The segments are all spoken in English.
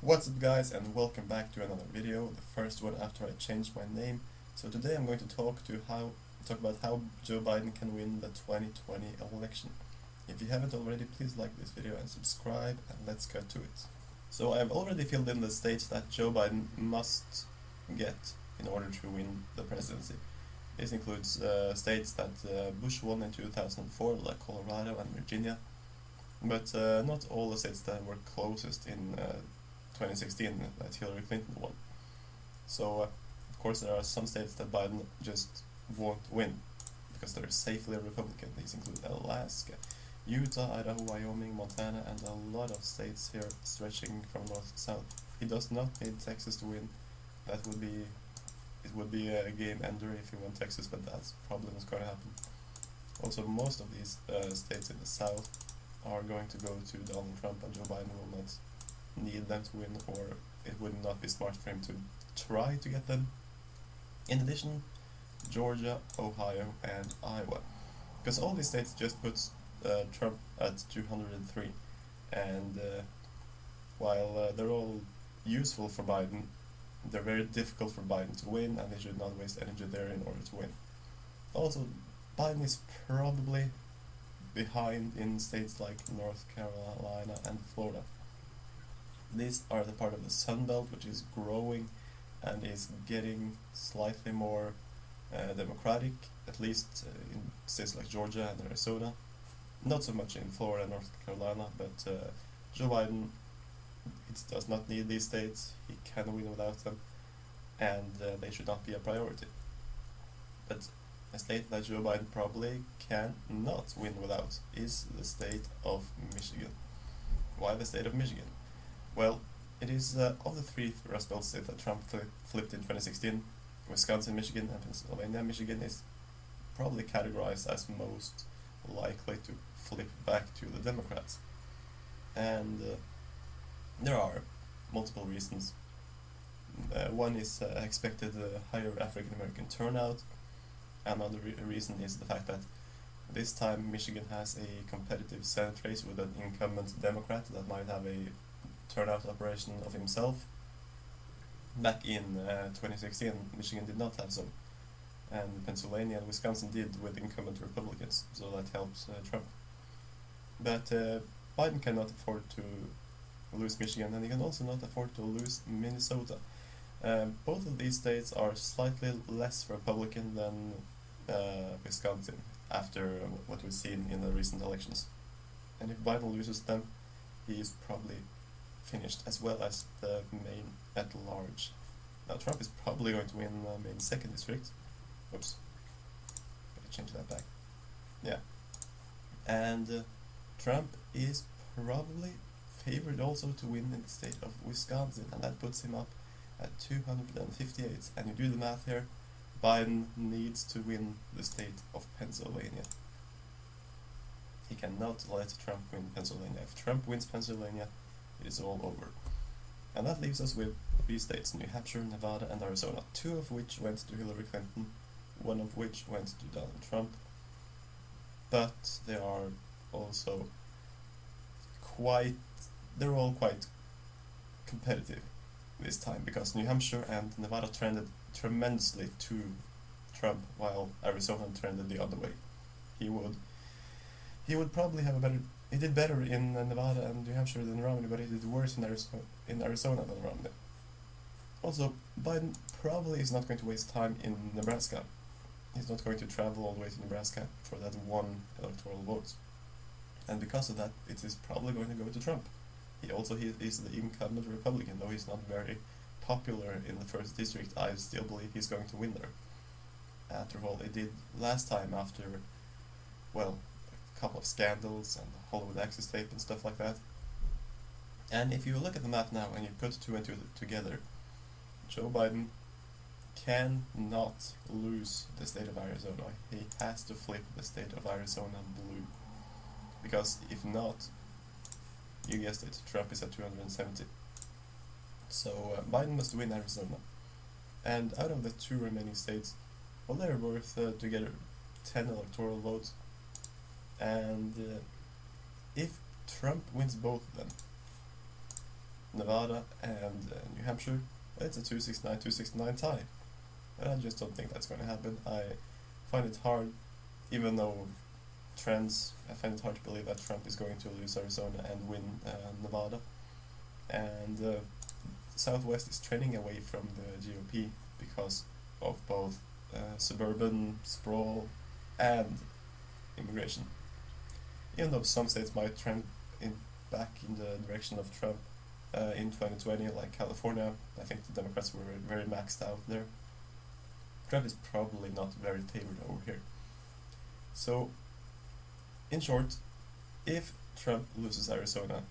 What's up guys, and welcome back to another video, the first one after I changed my name. So today I'm going to talk about how Joe Biden can win the 2020 election. If you haven't already, please like this video and subscribe, and let's get to it. So I've already filled in the states that Joe Biden must get in order to win the presidency. This includes states that Bush won in 2004, like Colorado and Virginia, but not all the states that were closest in 2016 that Hillary Clinton won. So, of course, there are some states that Biden just won't win because they're safely Republican. These include Alaska, Utah, Idaho, Wyoming, Montana, and a lot of states here stretching from north to south. He does not need Texas to win. It would be a game ender if he won Texas, but that's probably not going to happen. Also, most of these states in the south are going to go to Donald Trump, and Joe Biden will not need them to win, or it would not be smart for him to try to get them. In addition, Georgia, Ohio, and Iowa, because all these states just put Trump at 203, and while they're all useful for Biden, they're very difficult for Biden to win, and they should not waste energy there in order to win. Also, Biden is probably behind in states like North Carolina and Florida. These are the part of the Sun Belt which is growing and is getting slightly more democratic, at least in states like Georgia and Arizona. Not so much in Florida and North Carolina, but Joe Biden does not need these states. He can win without them, and they should not be a priority. But a state that Joe Biden probably cannot win without is the state of Michigan. Why the state of Michigan? Well, it is of the three Rust Belt states that Trump flipped in 2016, Wisconsin, Michigan, and Pennsylvania. Michigan is probably categorized as most likely to flip back to the Democrats. And there are multiple reasons. One is expected higher African American turnout. Another reason is the fact that this time Michigan has a competitive Senate race with an incumbent Democrat that might have a turnout operation of himself. Back in 2016, Michigan did not have so, and Pennsylvania and Wisconsin did with incumbent Republicans, so that helps Trump. But Biden cannot afford to lose Michigan, and he can also not afford to lose Minnesota. Both of these states are slightly less Republican than Wisconsin after what we've seen in the recent elections. And if Biden loses them, he is probably finished, as well as the Maine at large. Now Trump is probably going to win Maine's 2nd district. Oops, gotta change that back. Yeah, and Trump is probably favored also to win in the state of Wisconsin, and that puts him up at 258. And you do the math here, Biden needs to win the state of Pennsylvania. He cannot let Trump win Pennsylvania. If Trump wins Pennsylvania, it is all over. And that leaves us with 3 states, New Hampshire, Nevada, and Arizona, 2 of which went to Hillary Clinton, 1 of which went to Donald Trump. But they are also they're all quite competitive this time, because New Hampshire and Nevada trended tremendously to Trump, while Arizona trended the other way. He would probably have he did better in Nevada and New Hampshire than Romney, but he did worse in Arizona than Romney. Also, Biden probably is not going to waste time in Nebraska. He's not going to travel all the way to Nebraska for that 1 electoral vote. And because of that, it is probably going to go to Trump. He is the incumbent Republican, though he's not very popular in the 1st district. I still believe he's going to win there. After all, he did last time after, well, a couple of scandals and the Hollywood Access tape and stuff like that. And if you look at the map now and you put 2 and 2 together, Joe Biden cannot lose the state of Arizona. He has to flip the state of Arizona blue. Because if not, you guessed it, Trump is at 270. So Biden must win Arizona. And out of the 2 remaining states, well, they're worth together 10 electoral votes. And if Trump wins both of them, Nevada and New Hampshire, it's a 269 tie. And I just don't think that's going to happen. I find it hard, even though I find it hard to believe that Trump is going to lose Arizona and win Nevada. And Southwest is trending away from the GOP because of both suburban sprawl and immigration. Even though some states might trend back in the direction of Trump in 2020, like California, I think the Democrats were very maxed out there. Trump is probably not very favored over here. So, in short, if Trump loses Arizona,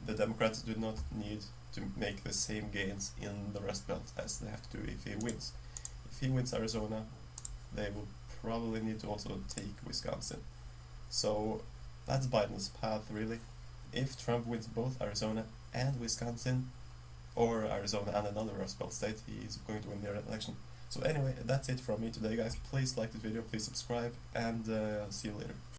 the Democrats do not need to make the same gains in the Rust Belt as they have to do if he wins. If he wins Arizona, they will probably need to also take Wisconsin. So that's Biden's path, really. If Trump wins both Arizona and Wisconsin, or Arizona and another Rust Belt state, he's going to win the election. So anyway, that's it from me today, guys. Please like this video, please subscribe, and see you later.